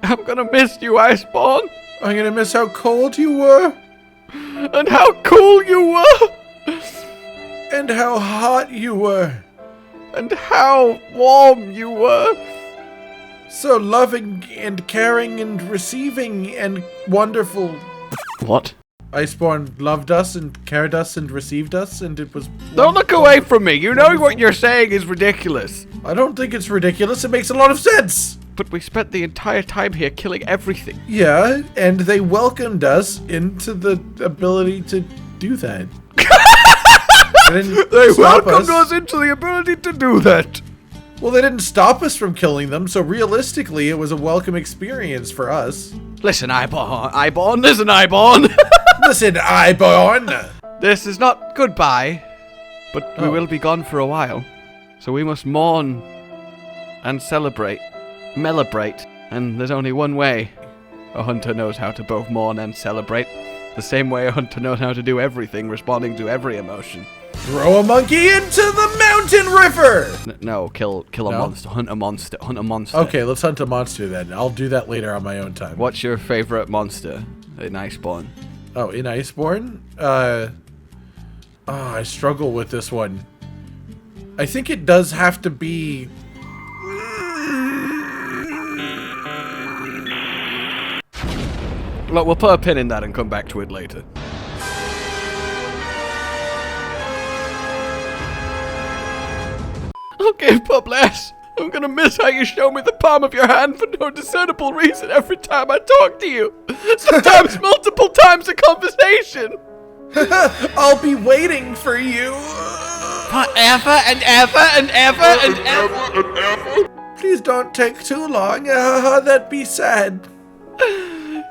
I'm gonna miss you, Iceborne. I'm gonna miss how cold you were. And how cool you were. And how hot you were. And how warm you were. So loving and caring and receiving and wonderful. What? Iceborne loved us and cared us and received us, and it was... Don't look away from me. You know what you're saying is ridiculous. I don't think it's ridiculous. It makes a lot of sense. But we spent the entire time here killing everything. Yeah, and they welcomed us into the ability to do that. They welcomed us into the ability to do that. Well, they didn't stop us from killing them, so realistically, it was a welcome experience for us. Listen, Iceborne, listen, Iceborne. Listen, Iceborne. This is not goodbye, but we will be gone for a while. So we must mourn and celebrate. And there's only one way a hunter knows how to both mourn and celebrate. The same way a hunter knows how to do everything, responding to every emotion. Throw a monkey into the mountain river! No, kill a monster, hunt a monster. Okay, let's hunt a monster then. I'll do that later on my own time. What's your favorite monster in Iceborne? Oh, in Iceborne? I struggle with this one. I think it does have to be... Look, we'll put a pin in that and come back to it later. Okay, Publish. I'm gonna miss how you show me the palm of your hand for no discernible reason every time I talk to you. Sometimes multiple times a conversation. I'll be waiting for you. Forever and ever and ever and ever and ever. Please don't take too long. That'd be sad.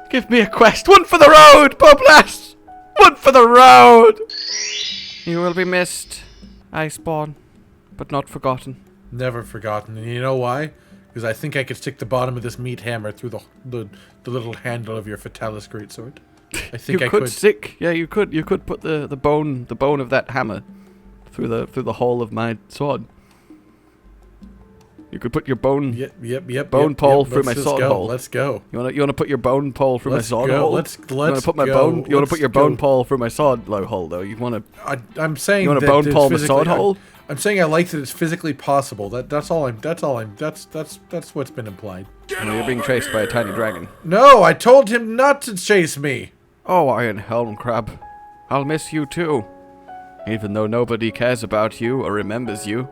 Give me a quest. One for the road, Publish. One for the road. You will be missed, Iceborne. But not forgotten. Never forgotten. And you know why? Because I think I could stick the bottom of this meat hammer through the little handle of your Fatalis greatsword. I think I could. Yeah, you could. You could put the bone of that hammer through the hole of my sword. You could put your bone. Bone pole through my sword hole. Let's go. You wanna put your bone pole through my sword hole? Let's You wanna put my bone? You wanna put your bone pole through my sword hole though? You wanna? I'm saying. You wanna bone pole my sword hole? I'm saying I like that it's physically possible. That's what's been implied. No, you're being chased by a tiny dragon. No, I told him not to chase me. Oh, Iron Helm Crab. I'll miss you too. Even though nobody cares about you or remembers you.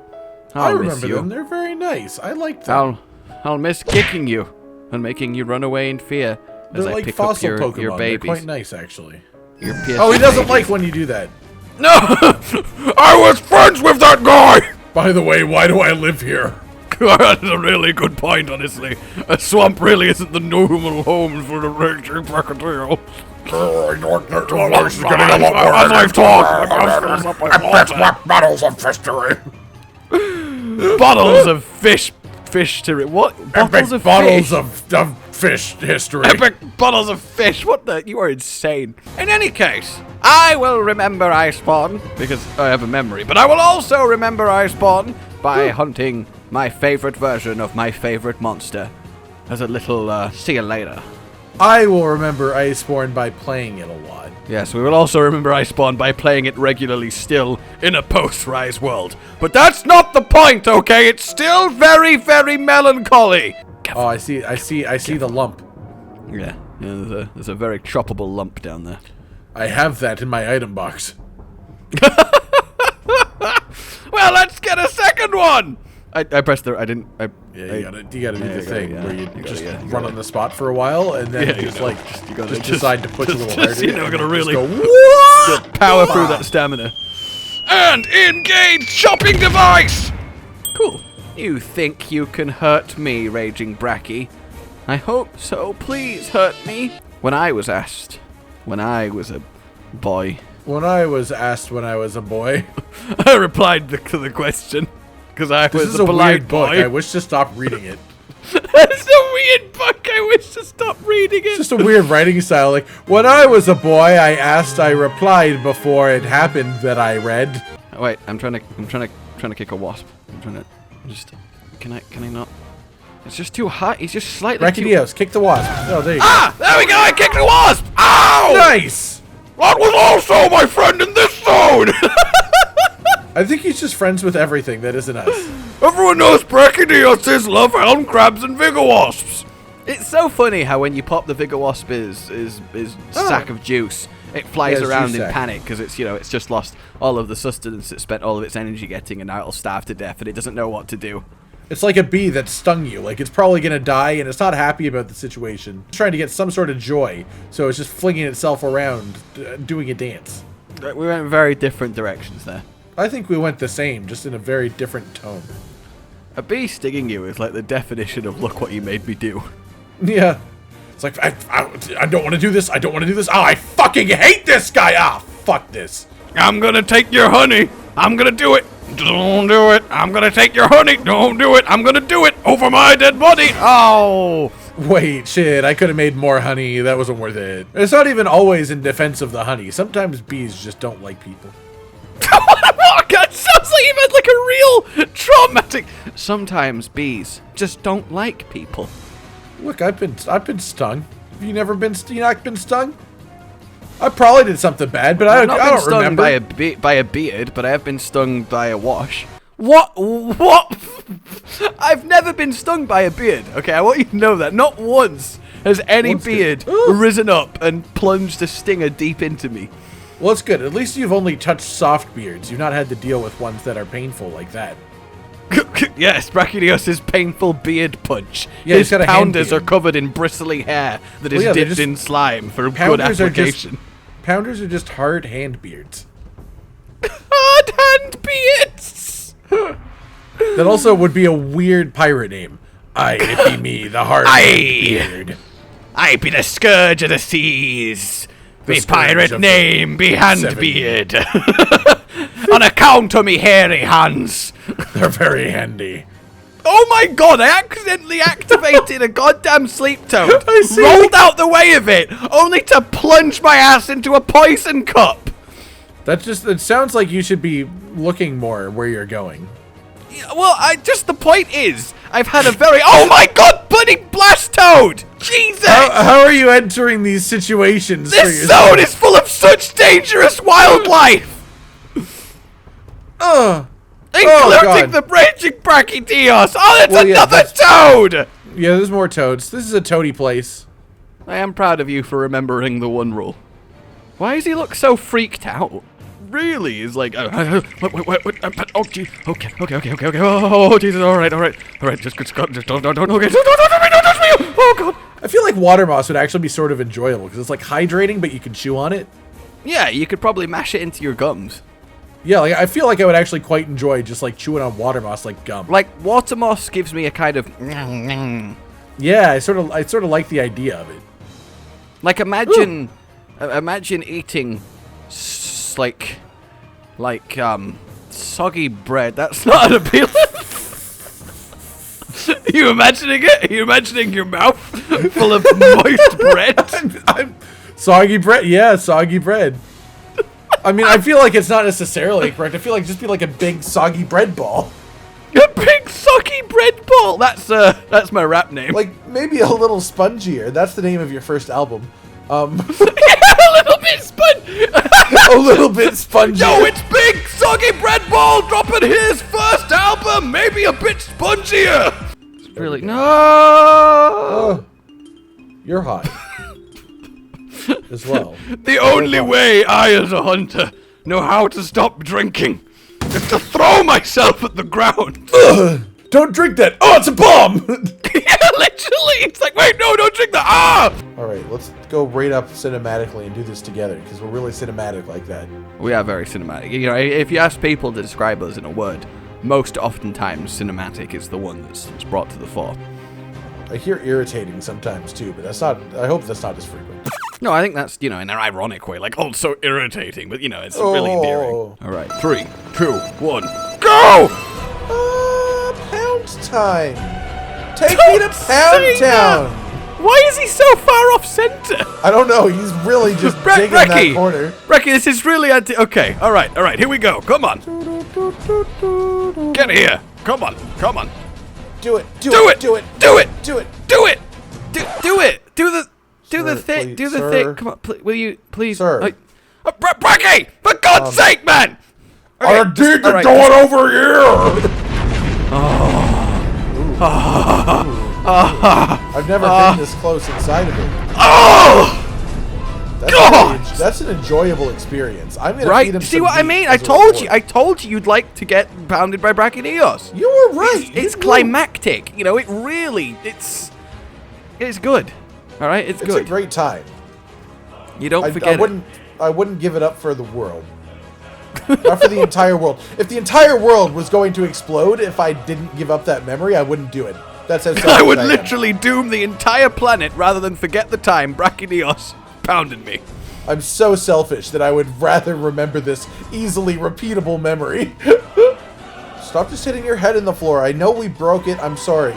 I remember them. They're very nice. I like them. I'll miss kicking you and making you run away in fear as They're I like pick fossil up Pokemon. your babies. They're quite nice, actually. Your oh, he doesn't like when you do that. No! I was friends with that guy! By the way, why do I live here? That's a really good point, honestly. A swamp really isn't the normal home for the Raging Brachydios. Your voice is getting a lot more as I've talked. Epic battles of history. Bottles of fish history. What? Bottles of bottles of fish history. Epic bottles of fish. What the? You are insane. In any case, I will remember Iceborne because I have a memory, but I will also remember Iceborne by hunting my favorite version of my favorite monster as a little see you later. I will remember Iceborne by playing it a lot. Yes, we will also remember Iceborne by playing it regularly still in a post-Rise world. But that's not the point, okay? It's still very, very melancholy. Oh, I see the lump. Yeah, there's a very choppable lump down there. I have that in my item box. Well, let's get a second one! I pressed the, I didn't, I... Yeah, you gotta do the thing where you just run on the spot for a while and then just decide to put a little heart in. You're gonna really go, power through that stamina. And engage chopping device! Cool. You think you can hurt me, Raging Brachy? I hope so. Please hurt me. When I was asked, when I was a boy. When I was asked when I was a boy. I replied to the question. Because I was a polite boy. I wish to stop reading it. It's a weird book. I wish to stop reading it. It's just a weird writing style. Like, when I was a boy, I asked, I replied before it happened that I read. Oh, wait, I'm trying to kick a wasp. I'm trying to just. Can I not? It's just too hot. He's just slightly Brachydios, kick the wasp. Oh, there you go. Ah! There we go! I kicked the wasp! Ow! Nice! That was also my friend in this zone! I think he's just friends with everything that isn't us. Everyone knows Brachydios love elm crabs and vigor wasps. It's so funny how when you pop the vigor wasp is sack of juice, it flies around in panic because it's, you know, it's just lost all of the sustenance it spent all of its energy getting, and now it'll starve to death and it doesn't know what to do. It's like a bee that stung you. Like, it's probably gonna die and it's not happy about the situation. It's trying to get some sort of joy, so it's just flinging itself around, doing a dance. We went very different directions there. I think we went the same, just in a very different tone. A bee stinging you is like the definition of look what you made me do. Yeah. It's like, I don't want to do this. I don't want to do this. Oh, I fucking hate this guy. Ah, fuck this. I'm gonna take your honey. I'm gonna do it. Don't do it. I'm gonna take your honey. Don't do it. I'm gonna do it over my dead body. Oh. Wait, shit. I could have made more honey. That wasn't worth it. It's not even always in defense of the honey. Sometimes bees just don't like people. God, sounds like you had like a real traumatic. Sometimes bees just don't like people. Look, I've been stung. Have you never been? You not been stung? I probably did something bad, but I don't remember. I've not been stung by a beard, but I have been stung by a wash. What? I've never been stung by a beard. Okay, I want you to know that. Not once has any beard risen up and plunged a stinger deep into me. Well, it's good. At least you've only touched soft beards. You've not had to deal with ones that are painful like that. Yes, Brachydios' painful beard punch. Yeah, his pounders are covered in bristly hair that is dipped in slime for good application. Pounders are just hard hand beards. Hard hand beards! That also would be a weird pirate name. It be me, the hard beard. I be the scourge of the seas. Me pirate name be Handbeard. On account of me hairy hands. They're very handy. Oh my god, I accidentally activated a goddamn sleep toad. Rolled out the way of it, only to plunge my ass into a poison cup. It sounds like you should be looking more where you're going. Yeah, well, the point is, I've had a very, oh my god, bloody blast toad! Jesus! How are you entering these situations? This zone is full of such dangerous wildlife! Including the Raging Brachydios! Oh, that's another toad! Yeah, there's more toads. This is a toady place. I am proud of you for remembering the one rule. Why does he look so freaked out? Really is like, oh, gee, okay, oh, Jesus, all right, just don't touch me, oh, God. I feel like water moss would actually be sort of enjoyable, because it's like hydrating, but you can chew on it. Yeah, you could probably mash it into your gums. Yeah, like, I feel like I would actually quite enjoy just, like, chewing on water moss like gum. Like, water moss gives me a kind of... Yeah, I sort of like the idea of it. Like, imagine eating... like soggy bread. That's not an appeal. Are you imagining it? Are you imagining your mouth full of moist bread? Soggy bread. Yeah, soggy bread. I mean, I feel like it's not necessarily correct. I feel like it'd just be like a big soggy bread ball. A big soggy bread ball. That's my rap name. Like maybe a little spongier. That's the name of your first album. Yeah, a little bit a little bit spongy. Yo, it's big soggy bread ball dropping his first album. Maybe a bit spongier. It's really no. You're hot as well. The only way I, as a hunter, know how to stop drinking is to throw myself at the ground. Don't drink that. Oh, it's a bomb. Yeah, literally. It's like, wait, no, don't drink that. Ah! All right, let's go right up cinematically and do this together because we're really cinematic like that. We are very cinematic. You know, if you ask people to describe us in a word, most oftentimes cinematic is the one that's brought to the fore. I hear irritating sometimes too, but that's not. I hope that's not as frequent. No, I think that's, you know, in an ironic way, like, oh, it's so irritating, but you know, it's really endearing. All right, 3, 2, 1, go! Pound time. Take me to Pound Town. Why is he so far off center? I don't know. He's really just digging that corner. Brachy, this is really okay. All right. Here we go. Come on. Get here. Come on. Do it. Do it. Do the thing. please, Do the sir. thing. Come on, will you please, Sir. Brachy, for God's sake, man! I Okay, need to all right. do it over here. I've never been this close inside of it. Oh! That's an enjoyable experience. I'm gonna feed Right? him See some what I meat mean? as I a told you. reward. I told you you'd like to get pounded by Brachydios. You were right. It's You knew. climactic. You know, it's good. All right, it's It's good. a great time. You don't forget it. I wouldn't give it up for the world. Not for the entire world. If the entire world was going to explode, if I didn't give up that memory, I wouldn't do it. That's how selfish I would am. literally doom the entire planet rather than forget the time Brachydios pounded me. I'm so selfish that I would rather remember this easily repeatable memory. Stop just hitting your head in the floor. I know we broke it. I'm sorry.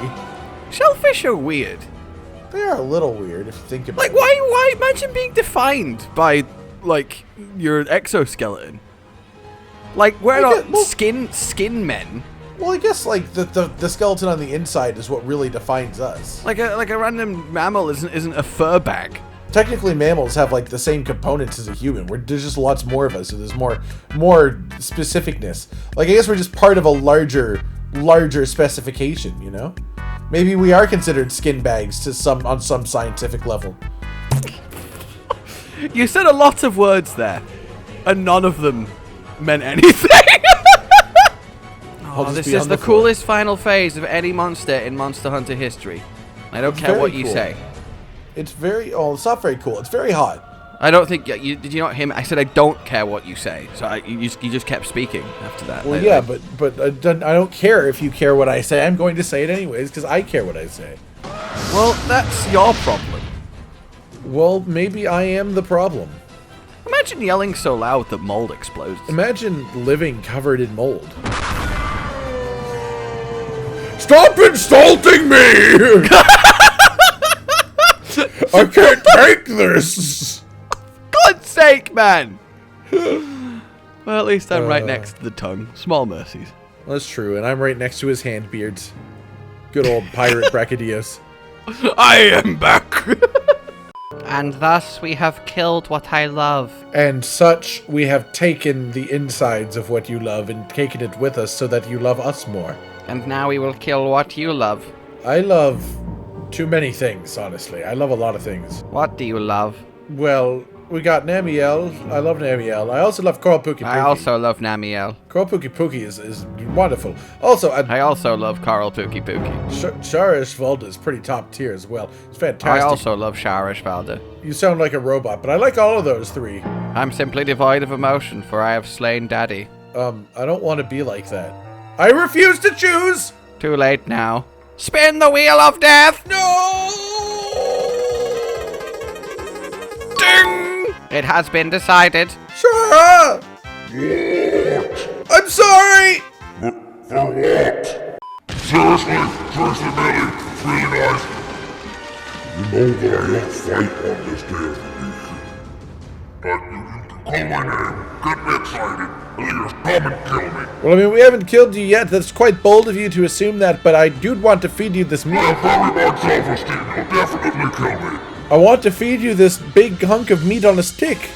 Shellfish are weird. They are a little weird if you think about Like, it. why imagine being defined by, like, your exoskeleton? Like, we're Like not skin men. Well, I guess like the skeleton on the inside is what really defines us. Like a random mammal isn't a fur bag. Technically, mammals have like the same components as a human. There's just lots more of us, so there's more specificness. Like I guess we're just part of a larger specification. You know, maybe we are considered skin bags on some scientific level. You said a lot of words there, and none of them meant anything. Oh, this is the coolest final phase of any monster in Monster Hunter history. I don't care what you say. It's very... Oh, it's not very cool. It's very hot. I don't think... Did you not hear me? I said I don't care what you say. So you just kept speaking after that. Well, yeah, but I don't care if you care what I say. I'm going to say it anyways because I care what I say. Well, that's your problem. Well, maybe I am the problem. Imagine yelling so loud that mold explodes. Imagine living covered in mold. Stop insulting me! I can't take this! God's sake, man! Well, at least I'm right next to the tongue. Small mercies. That's true, and I'm right next to his hand beards. Good old pirate Brachydios. I am back! And thus we have killed what I love. And such, we have taken the insides of what you love and taken it with us so that you love us more. And now we will kill what you love. I love too many things, honestly. I love a lot of things. What do you love? Well, we got Namiel. I love Namiel. I also love Coral Pookie Pookie. I also love Namiel. Coral Pookie Pookie is wonderful. Also, I also love Coral Pookie Pookie. Shara Ishvalda is pretty top tier as well. It's fantastic. I also love Shara Ishvalda. You sound like a robot, but I like all of those three. I'm simply devoid of emotion, for I have slain Daddy. I don't want to be like that. I refuse to choose! Too late now. Spin the wheel of death! No! Ding! It has been decided. Shara! I'm sorry! For what? Seriously, Millie, it's really nice. You know that I don't fight on this day of the week. But you can call my name, get me excited, and then just come and kill me. Well, I mean, we haven't killed you yet. That's quite bold of you to assume that, but I do want to feed you this meat. Well, probably about self-esteem, you'll definitely kill me. I want to feed you this big hunk of meat on a stick.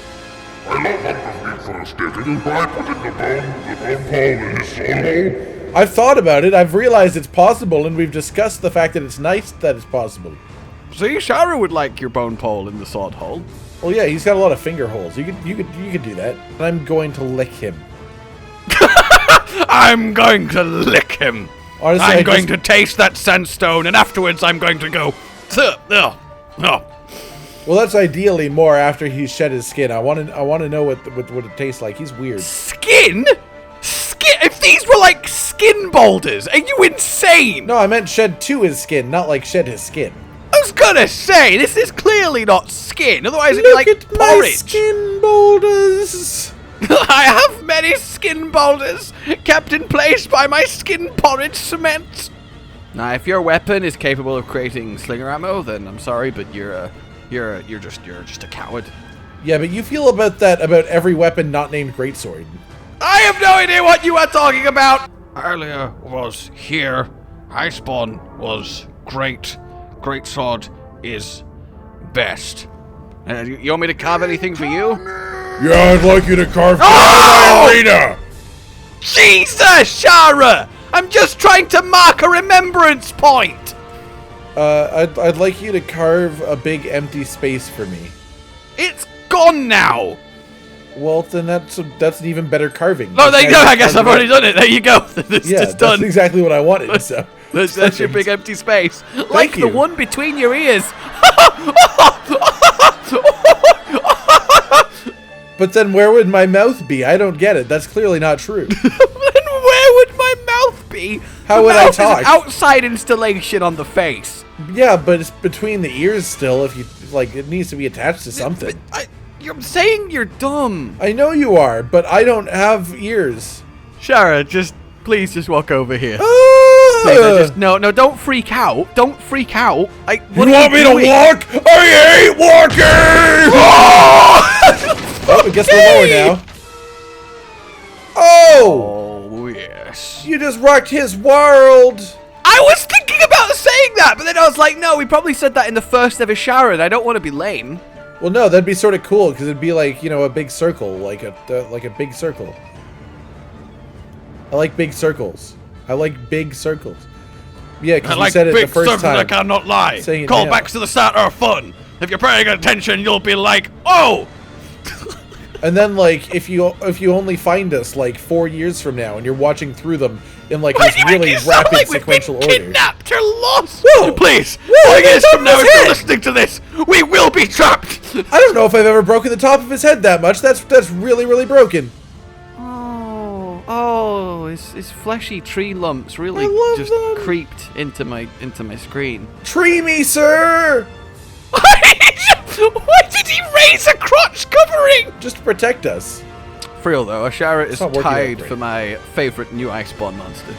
I love hunting meat for a stick, and you try putting the bone pole in his soul hole. I've thought about it. I've realized it's possible, and we've discussed the fact that it's nice that it's possible. See, Shara would like your bone pole in the sword hole. Well, yeah, he's got a lot of finger holes. You could do that. And I'm going to lick him. I'm going to lick him. Honestly, I'm going to taste that sandstone, and afterwards I'm going to go. Well, that's ideally more after he's shed his skin. I want to know what it tastes like. He's weird. Skin? Skin? If these were like skin boulders, are you insane? No, I meant shed to his skin, not like shed his skin. I was gonna say, this is clearly not skin, otherwise it'd be like Look at my porridge. skin boulders. I have many skin boulders kept in place by my skin porridge cement. Now, if your weapon is capable of creating slinger ammo, then I'm sorry, but you're just a coward. Yeah, but you feel about every weapon not named greatsword. I have no idea what you are talking about. Earlier was here, Iceborne was great. Great sword is best. You want me to carve anything for you? Yeah, I'd like you to carve my arena! Jesus, Shara! I'm just trying to mark a remembrance point! I'd like you to carve a big empty space for me. It's gone now! Well, then that's an even better carving. No, there you go. I guess I've already done it. There you go. It's just done. That's exactly what I wanted. So that's your big empty space, like the one between your ears. But then where would my mouth be? I don't get it. That's clearly not true. Then where would my mouth be? How would I talk? Is an outside installation on the face. Yeah, but it's between the ears still. If you like, it needs to be attached to something. You're saying you're dumb. I know you are, but I don't have ears. Shara, please just walk over here. Ah! No, don't freak out. Don't freak out. You want me to walk? I hate walking! Oh, I guess we're lower now. Oh, yes. You just rocked his world. I was thinking about saying that, but then I was like, no, we probably said that in the first ever Shara, and I don't want to be lame. Well, no, that'd be sort of cool because it'd be like, you know, a big circle, like a big circle. I like big circles. I like big circles. Yeah, because you said it the first time. I cannot lie. Call back to the start are fun. If you're paying attention, you'll be like, oh. And then, like, if you only find us like 4 years from now, and you're watching through them in like this really rapid sequential order. Kidnapped or lost. Whoa. Please. Whoa, 4 years from now, if you're listening to this, we will be trapped. I don't know if I've ever broken the top of his head that much. That's really, really broken. Oh, his fleshy tree lumps really just creeped into my screen. Tree me, sir! Why did he raise a crotch covering? Just to protect us. For real though, Shara is not working tied out for my favorite new Iceborne monster.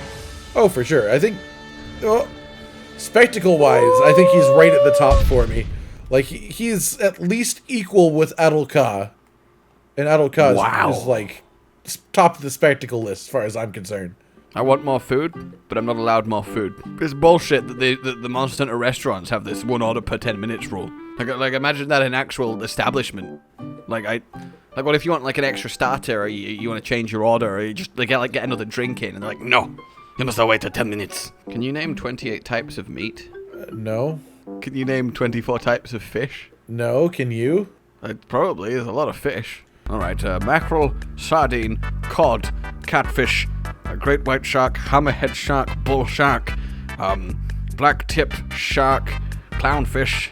Oh, for sure. I think, spectacle-wise, I think he's right at the top for me. Like, he's at least equal with Adolka. And Adolka is like top of the spectacle list as far as I'm concerned. I want more food, but I'm not allowed more food. It's bullshit that the Monster Hunter restaurants have this 1 order per 10 minutes rule. Like imagine that in actual establishment. Like what if you want like an extra starter, or you want to change your order, or you just like get another drink in, and they're like, no, you must wait 10 minutes. Can you name 28 types of meat? No. Can you name 24 types of fish? No, can you? Probably, there's a lot of fish. Alright, mackerel, sardine, cod, catfish, great white shark, hammerhead shark, bull shark, black tip shark, clownfish,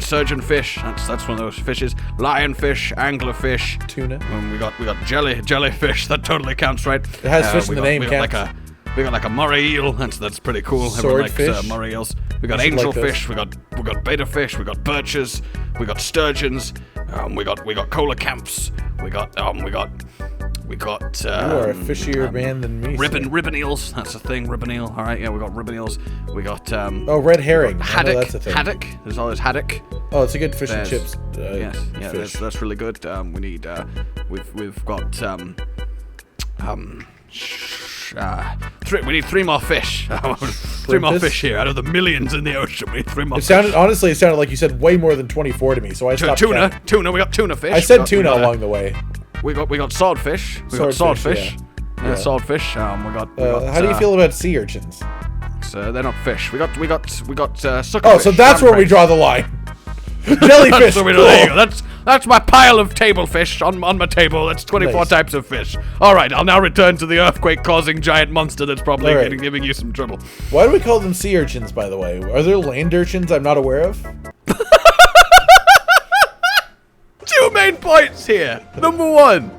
surgeon fish, that's one of those fishes, lionfish, anglerfish, tuna. We got jellyfish, that totally counts, right? It has fish in the name, counts. We got like a moray eel. That's pretty cool. Everyone likes moray eels. We got angelfish. We got beta fish. We got birches. We got sturgeons. We got coelacanths. We got you are a fishier man than me. Ribbon eels. That's the thing. Ribbon eel. All right. Yeah, we got ribbon eels. We got red herring. Haddock. That's a thing. Haddock. There's always haddock. Oh, it's a good fish and chips. Yes. That's really good. We need. We've got we need 3 more fish. 3 more fish here out of the millions in the ocean. We need 3 more. Honestly, it sounded like you said way more than 24 to me. So I stopped. Tuna. We got tuna fish. I said tuna along the way. We got swordfish. Swordfish. Yeah, swordfish. How do you feel about sea urchins? They're not fish. We got suckerfish. Oh, so that's where we draw the line. Jellyfish. There you go. That's my pile of table fish on my table. That's 24 types of fish. All right, I'll now return to the earthquake-causing giant monster that's probably giving you some trouble. Why do we call them sea urchins, by the way? Are there land urchins I'm not aware of? 2 main points here. Number 1,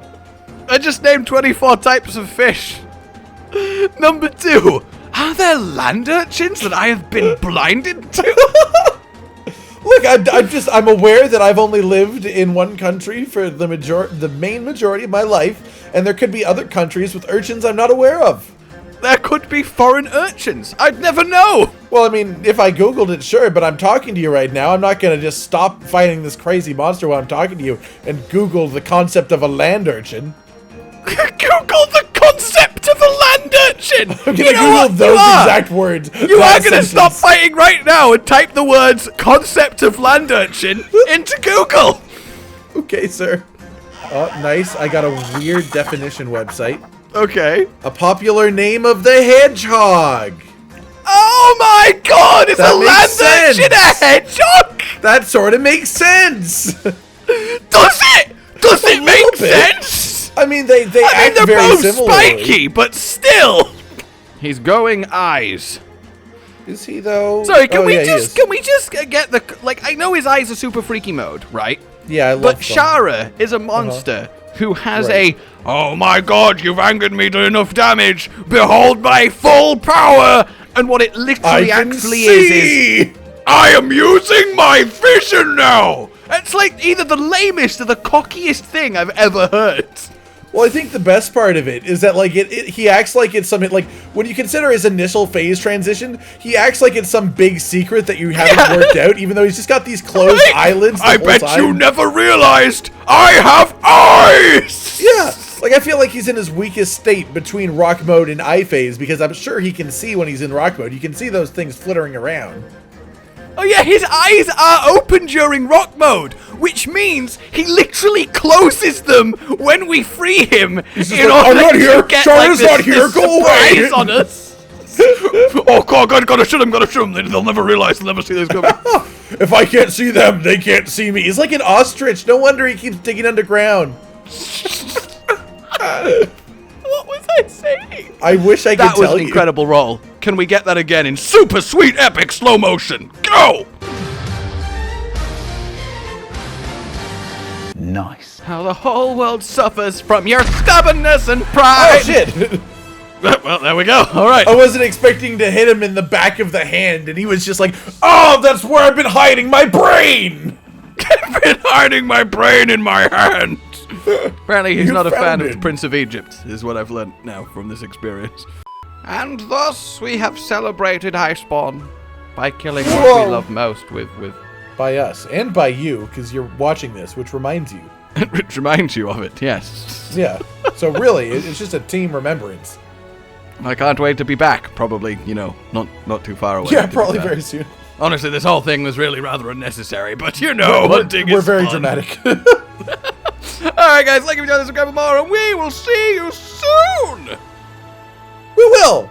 I just named 24 types of fish. Number 2, are there land urchins that I have been blinded to? Look, I'm aware that I've only lived in one country for the main majority of my life, and there could be other countries with urchins I'm not aware of. There could be foreign urchins. I'd never know. Well, I mean, if I Googled it, sure, but I'm talking to you right now. I'm not going to just stop fighting this crazy monster while I'm talking to you and Google the concept of a land urchin. Google the concept concept of a land urchin! I'm gonna Google those exact words. You are gonna stop fighting right now and type the words concept of land urchin into Google! Okay, sir. Oh, nice. I got a weird definition website. Okay. A popular name of the hedgehog. Oh my god! It's a land urchin, a hedgehog! That sort of makes sense. Does it? Does it make sense? I mean, they act they're very both similarly. spiky, but still. He's growing eyes. Is he though? Sorry, can we just get the I know his eyes are super freaky mode, right? Yeah, I love But them. Shara is a monster who has oh my god, you've angered me to enough damage. Behold my full power. And what it literally actually is I am using my vision now. It's like either the lamest or the cockiest thing I've ever heard. Well, I think the best part of it is that, like, he acts like it's something, like, when you consider his initial phase transition, he acts like it's some big secret that you haven't worked out, even though he's just got these closed eyelids the I whole bet time. you never realized I have eyes! Yeah, like, I feel like he's in his weakest state between rock mode and eye phase, because I'm sure he can see when he's in rock mode. You can see those things flittering around. Oh yeah, his eyes are open during rock mode, which means he literally closes them when we free him. He's just like, I'm not here, Shara's not here, go away! On us. Oh god, gotta shoot him, they'll never realize, they'll never see this coming. If I can't see them, they can't see me. He's like an ostrich, no wonder he keeps digging underground. What was I saying? I wish I could tell you. That was an incredible roll. Can we get that again in super sweet epic slow motion? Go! Nice. How the whole world suffers from your stubbornness and pride. Oh shit! Well, there we go. All right. I wasn't expecting to hit him in the back of the hand, and he was just like, "Oh, that's where I've been hiding my brain." I've been hiding my brain in my hand. Apparently, he's not a fan of Prince of Egypt, is what I've learned now from this experience. And thus, we have celebrated Iceborne by killing what we love most with... By us, and by you, because you're watching this, which reminds you. Which reminds you of it, yes. Yeah, so really, it's just a team remembrance. I can't wait to be back, probably, you know, not too far away. Yeah, probably very soon. Honestly, this whole thing was really rather unnecessary, but you know, hunting we're is very fun. dramatic. Alright guys, like if you enjoyed this, subscribe for more, and we will see you soon! We will!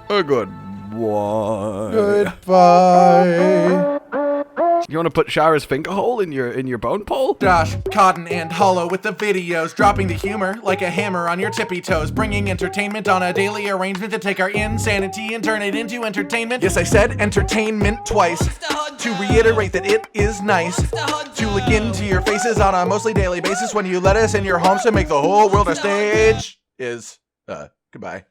A good one. Goodbye. You want to put Shara's finger hole in your bone pole? Josh, Cotton, and Hollow with the videos, dropping the humor like a hammer on your tippy toes, bringing entertainment on a daily arrangement to take our insanity and turn it into entertainment. Yes, I said entertainment twice, to reiterate that it is nice to look into your faces on a mostly daily basis when you let us in your homes to make the whole world a stage. Goodbye.